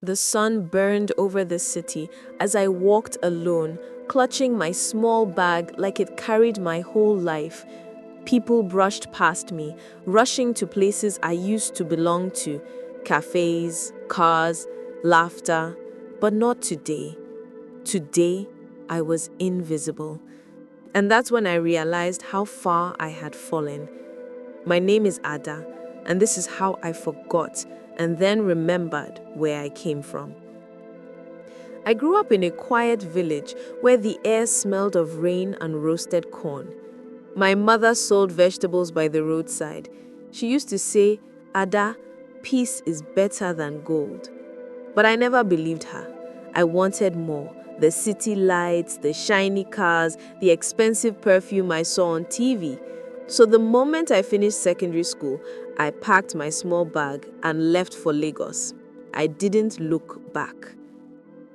The sun burned over the city as I walked alone, clutching my small bag like it carried my whole life. People brushed past me, rushing to places I used to belong to: cafes, cars, laughter. But not today. Today, I was invisible. And that's when I realized how far I had fallen. My name is Ada, and this is how I forgot and then remembered where I came from. I grew up in a quiet village where the air smelled of rain and roasted corn. My mother sold vegetables by the roadside. She used to say, "Ada, peace is better than gold." But I never believed her. I wanted more: the city lights, the shiny cars, the expensive perfume I saw on TV. So the moment I finished secondary school, I packed my small bag and left for Lagos. I didn't look back.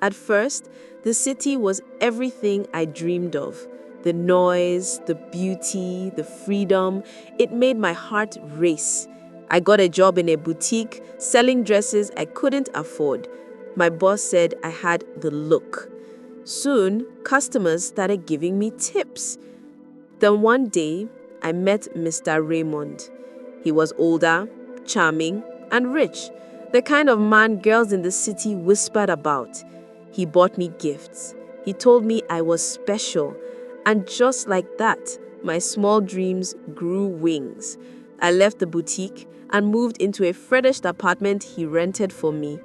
At first, the city was everything I dreamed of: the noise, the beauty, the freedom. It made my heart race. I got a job in a boutique selling dresses I couldn't afford. My boss said I had the look. Soon, customers started giving me tips. Then one day, I met Mr. Raymond. He was older, charming, and rich, the kind of man girls in the city whispered about. He bought me gifts. He told me I was special. And just like that, my small dreams grew wings. I left the boutique and moved into a furnished apartment he rented for me.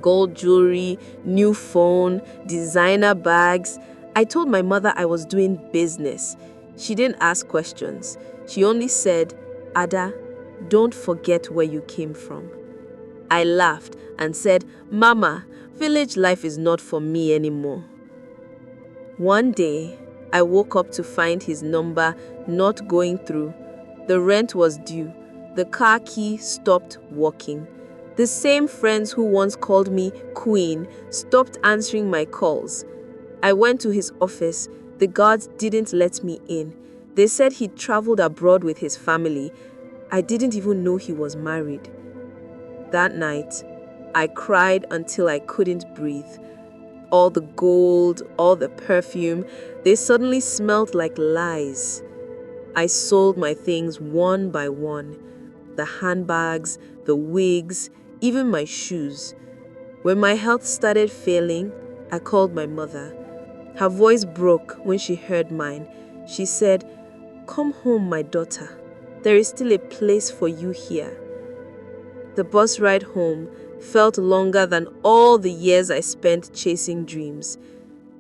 Gold jewelry, new phone, designer bags. I told my mother I was doing business. She didn't ask questions. She only said, "Ada, don't forget where you came from." I laughed and said, "Mama, village life is not for me anymore." One day, I woke up to find his number not going through. The rent was due. The car key stopped working. The same friends who once called me Queen stopped answering my calls. I went to his office. The guards didn't let me in. They said he traveled abroad with his family. I didn't even know he was married. That night, I cried until I couldn't breathe. All the gold, all the perfume, they suddenly smelled like lies. I sold my things one by one: the handbags, the wigs, even my shoes. When my health started failing, I called my mother. Her voice broke when she heard mine. She said, "Come home, my daughter. There is still a place for you here." The bus ride home felt longer than all the years I spent chasing dreams.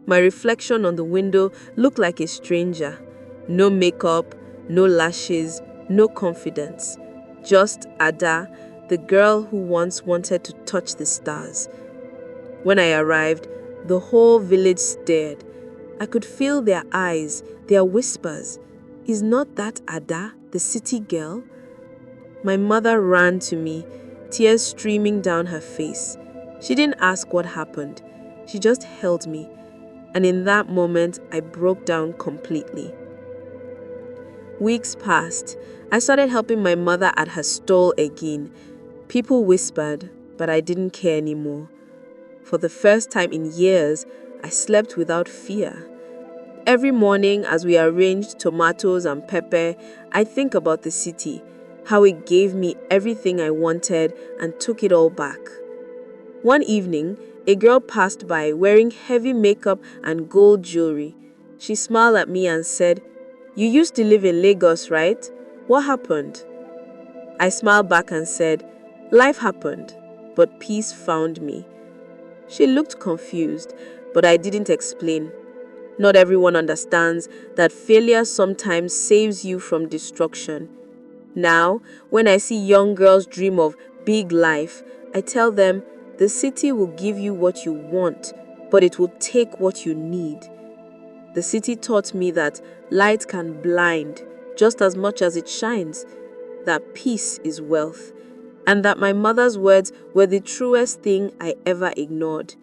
My reflection on the window looked like a stranger. No makeup, no lashes, no confidence. Just Ada, the girl who once wanted to touch the stars. When I arrived, the whole village stared. I could feel their eyes, their whispers. "Is not that Ada, the city girl?" My mother ran to me, tears streaming down her face. She didn't ask what happened. She just held me. And in that moment, I broke down completely. Weeks passed. I started helping my mother at her stall again. People whispered, but I didn't care anymore. For the first time in years, I slept without fear. Every morning, as we arranged tomatoes and pepper, I think about the city, how it gave me everything I wanted and took it all back. One evening, a girl passed by wearing heavy makeup and gold jewelry. She smiled at me and said, "You used to live in Lagos, right? What happened?" I smiled back and said, "Life happened, but peace found me." She looked confused, but I didn't explain. Not everyone understands that failure sometimes saves you from destruction. Now, when I see young girls dream of big life, I tell them the city will give you what you want, but it will take what you need. The city taught me that light can blind just as much as it shines, that peace is wealth, and that my mother's words were the truest thing I ever ignored.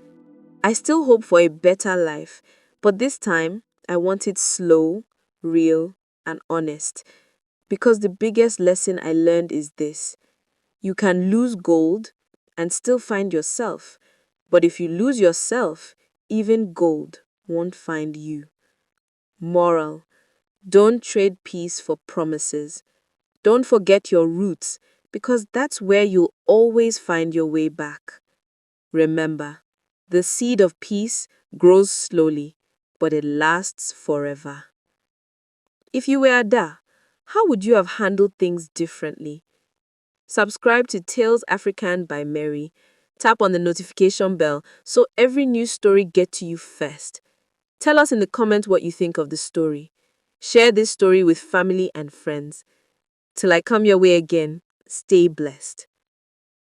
I still hope for a better life, but this time I want it slow, real, and honest. Because the biggest lesson I learned is this: you can lose gold and still find yourself. But if you lose yourself, even gold won't find you. Moral: don't trade peace for promises. Don't forget your roots, because that's where you'll always find your way back. Remember, the seed of peace grows slowly, but it lasts forever. If you were Ada, how would you have handled things differently? Subscribe to Tales African by Mary. Tap on the notification bell so every new story gets to you first. Tell us in the comments what you think of the story. Share this story with family and friends. Till I come your way again, stay blessed.